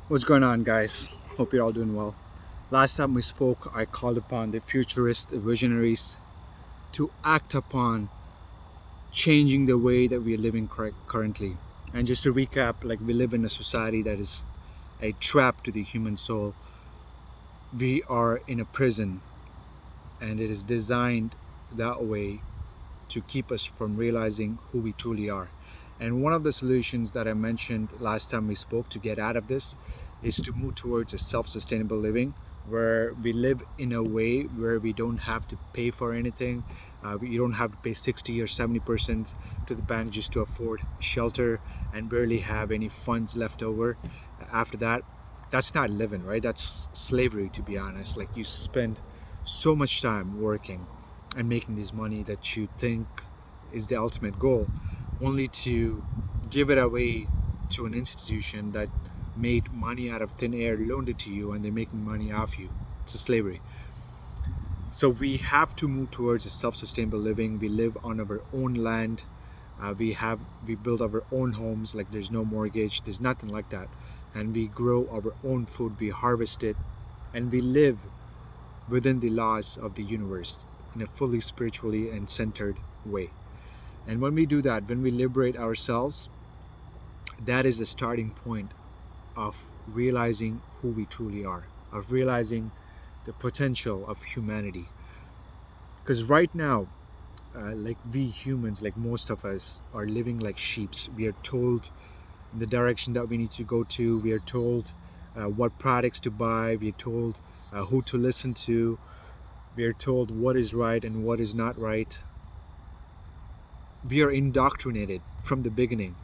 What's going on, guys? Hope you're all doing well. Last time we spoke, I called upon the futurists, the visionaries, to act upon changing the way that we are living currently. And just to recap, like we live in a society that is a trap to the human soul. We are in a prison, and it is designed that way to keep us from realizing who we truly are. And one of the solutions that I mentioned last time we spoke to get out of this is to move towards a self sustainable living where we live in a way where we don't have to pay for anything. You don't have to pay 60 or 70% to the bank just to afford shelter and barely have any funds left over after that. That's not living, right? That's slavery, to be honest. Like you spend so much time working and making this money that you think is the ultimate goal, only to give it away to an institution that made money out of thin air, loaned it to you, and they're making money off you. It's a slavery. So we have to move towards a self-sustainable living. We live on our own land. We build our own homes. Like there's no mortgage. There's nothing like that. And we grow our own food. We harvest it, and we live within the laws of the universe in a fully spiritually and centered way. And when we do that, when we liberate ourselves, that is the starting point of realizing who we truly are, of realizing the potential of humanity. Because right now, like we humans, like most of us, are living like sheeps. We are told the direction that we need to go to. We are told what products to buy. We are told who to listen to. We are told what is right and what is not right. We are indoctrinated from the beginning,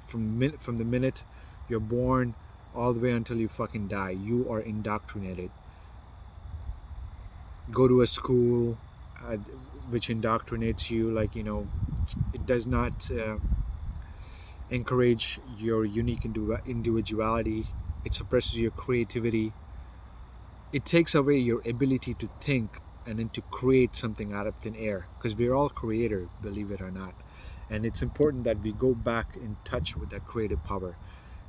from the minute you're born all the way until you fucking die. You are indoctrinated. Go to a school which indoctrinates you, like, it does not encourage your unique individuality. It suppresses your creativity. It takes away your ability to think and then to create something out of thin air, because we're all creator, believe it or not. And it's important that we go back in touch with that creative power.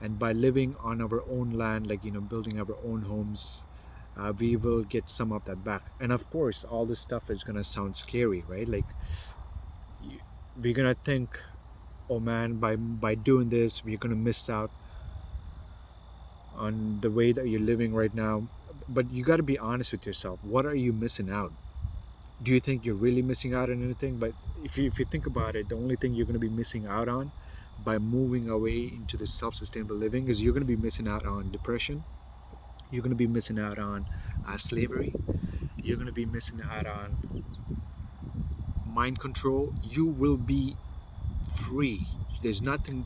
And by living on our own land, like, building our own homes, we will get some of that back. And of course, all this stuff is going to sound scary, right? Like, we're going to think, oh man, by doing this, we're going to miss out on the way that you're living right now. But you got to be honest with yourself. What are you missing out? Do you think you're really missing out on anything? But if you think about it, the only thing you're going to be missing out on by moving away into the self-sustainable living is you're going to be missing out on depression. You're going to be missing out on slavery. You're going to be missing out on mind control. You will be free. There's nothing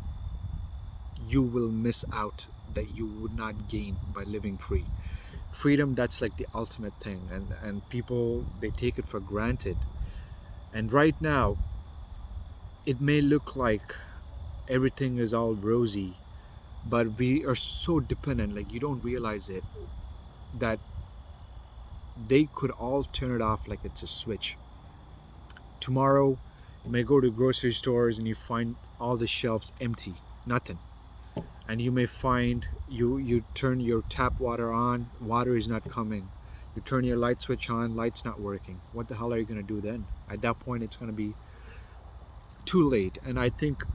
you will miss out that you would not gain by living free. Freedom, that's like the ultimate thing, and people, they take it for granted. And right now it may look like everything is all rosy, but we are so dependent, like you don't realize it, that they could all turn it off like it's a switch. Tomorrow you may go to grocery stores and you find all the shelves empty, nothing. And you may find you turn your tap water on, water is not coming. You turn your light switch on, light's not working. What the hell are you going to do then? At that point, it's going to be too late. And I think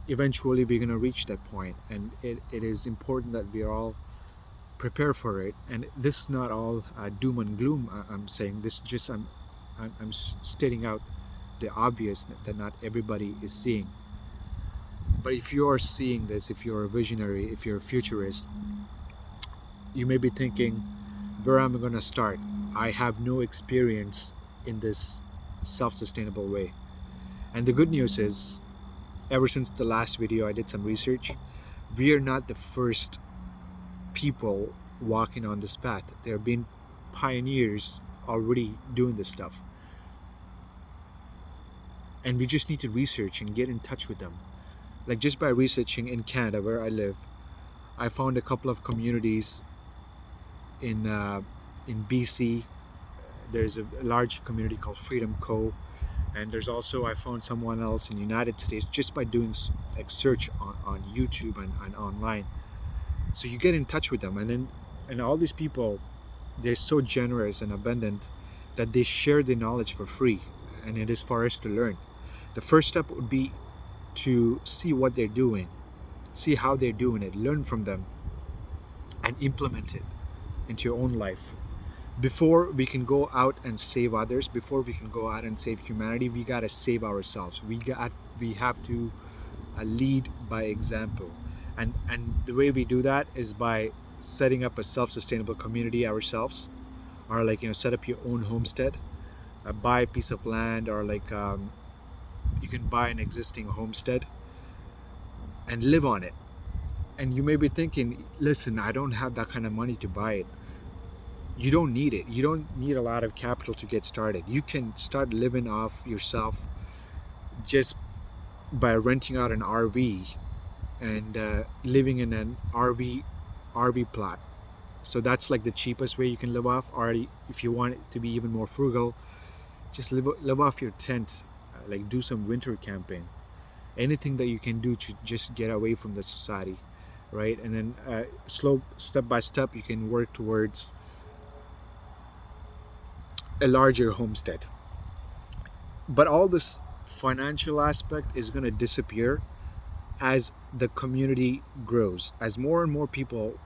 eventually we're going to reach that point, and it is important that we are all prepare for it. And this is not all doom and gloom. I'm saying this, just I'm stating out the obvious that not everybody is seeing. But if you are seeing this, if you're a visionary, if you're a futurist, you may be thinking, where am I going to start? I have no experience in this self-sustainable way. And the good news is, ever since the last video, I did some research. We are not the first people walking on this path. There have been pioneers already doing this stuff. And we just need to research and get in touch with them. Like just by researching in Canada, where I live, I found a couple of communities in BC. There's a large community called Freedom Co. And there's also, I found someone else in the United States just by doing like search on YouTube and online. So you get in touch with them, and all these people, they're so generous and abundant that they share the knowledge for free, and it is for us to learn. The first step would be to see what they're doing, see how they're doing it, learn from them, and implement it into your own life. Before we can go out and save others, before we can go out and save humanity, we gotta save ourselves. We have to lead by example, and the way we do that is by setting up a self-sustainable community ourselves, or like, set up your own homestead, buy a piece of land, or like, you can buy an existing homestead and live on it. And you may be thinking, listen, I don't have that kind of money to buy it. You don't need it. You don't need a lot of capital to get started. You can start living off yourself just by renting out an RV and living in an RV plot. So that's like the cheapest way you can live off. Or if you want it to be even more frugal, just live off your tent. Like, do some winter camping. Anything that you can do to just get away from the society, right? And then slow, step by step, you can work towards a larger homestead. But all this financial aspect is going to disappear as the community grows, as more and more people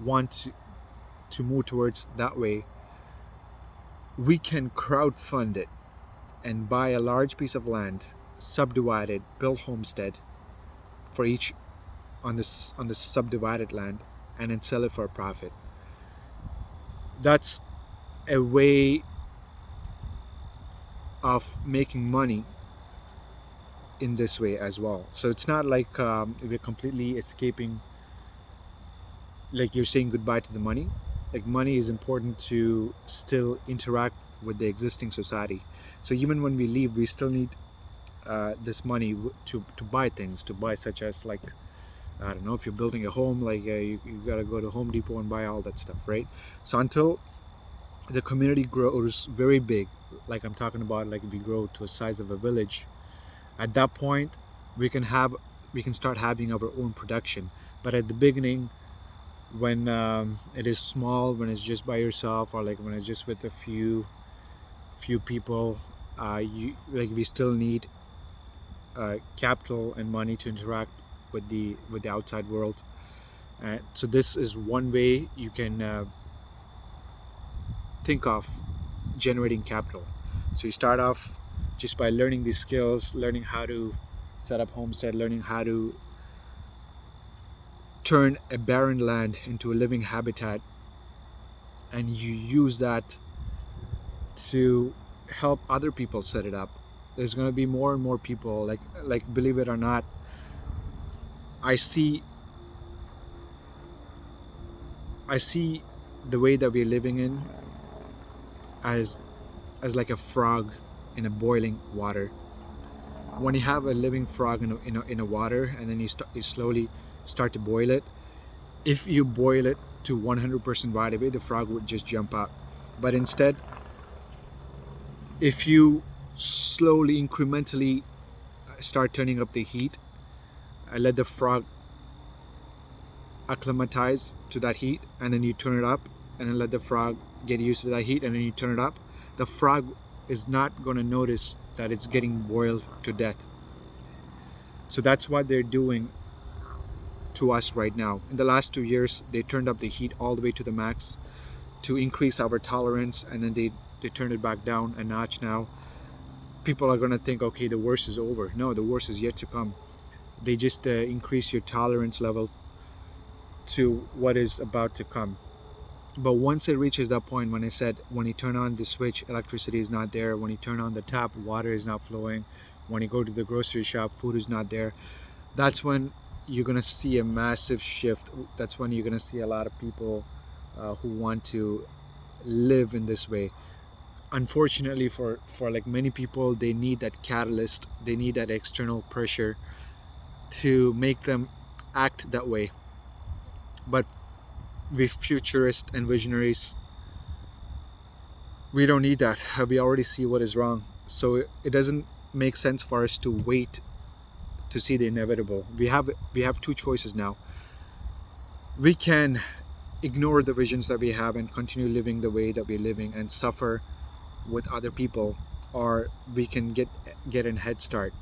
want to move towards that way. We can crowdfund it and buy a large piece of land, subdivide it, build homestead for each on this subdivided land, and then sell it for a profit. That's a way of making money in this way as well. So it's not like we're completely escaping, like you're saying goodbye to the money. Like, money is important to still interact with the existing society. So even when we leave, we still need this money to buy things, to buy, such as, like, I don't know, if you're building a home, like you gotta go to Home Depot and buy all that stuff, right? So until the community grows very big, like I'm talking about, like if we grow to a size of a village, at that point we can start having our own production. But at the beginning, when it is small, when it's just by yourself, or like when it's just with a few people, we still need capital and money to interact with the outside world. So this is one way you can think of generating capital. So you start off just by learning these skills, learning how to set up homestead, learning how to turn a barren land into a living habitat, and you use that to help other people set it up. There's going to be more and more people, like believe it or not, I see the way that we're living in as like a frog in a boiling water. When you have a living frog in a water, and then you slowly start to boil it, if you boil it to 100% right away, the frog would just jump out. But instead, if you slowly, incrementally start turning up the heat, let the frog acclimatize to that heat, and then you turn it up, and then let the frog get used to that heat, and then you turn it up, the frog is not going to notice that it's getting boiled to death. So that's what they're doing to us right now. In the last 2 years, they turned up the heat all the way to the max to increase our tolerance, and then they turned it back down a notch. Now people are going to think, okay, the worst is over. No, the worst is yet to come. They just increase your tolerance level to what is about to come. But once it reaches that point, when I said, when you turn on the switch, electricity is not there. When you turn on the tap, water is not flowing. When you go to the grocery shop, food is not there. That's when you're going to see a massive shift. That's when you're going to see a lot of people who want to live in this way. Unfortunately for like many people, they need that catalyst. They need that external pressure to make them act that way. But we futurists and visionaries, we don't need that. We already see what is wrong. So it doesn't make sense for us to wait to see the inevitable. We have two choices now. we can ignore the visions that we have and continue living the way that we're living and suffer with other people, or we can get in head start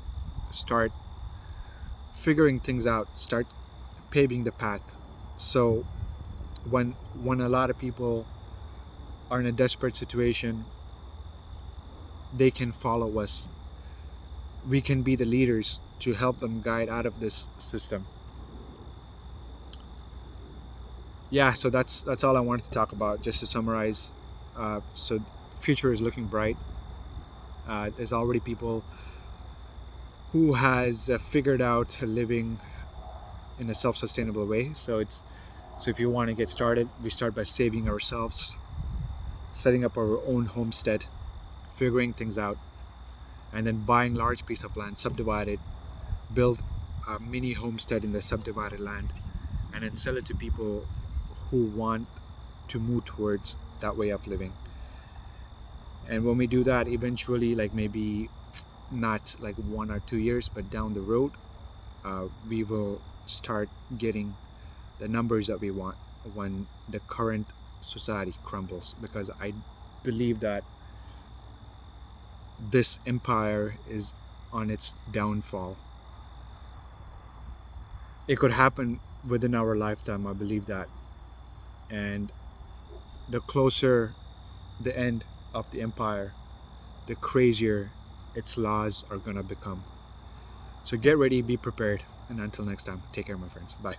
figuring things out, start paving the path. So when a lot of people are in a desperate situation, they can follow us. We can be the leaders to help them guide out of this system. Yeah, so that's all I wanted to talk about. Just to summarize, so future is looking bright. There's already people who has figured out living in a self-sustainable way. So if you want to get started, we start by saving ourselves, setting up our own homestead, figuring things out, and then buying large piece of land, subdivide it, build a mini homestead in the subdivided land, and then sell it to people who want to move towards that way of living. And when we do that, eventually, like maybe not like 1 or 2 years, but down the road, we will start getting the numbers that we want when the current society crumbles. Because I believe that this empire is on its downfall. It could happen within our lifetime, I believe that. And the closer the end of the empire, the crazier its laws are gonna become. So get ready, be prepared, and until next time, take care, my friends. Bye.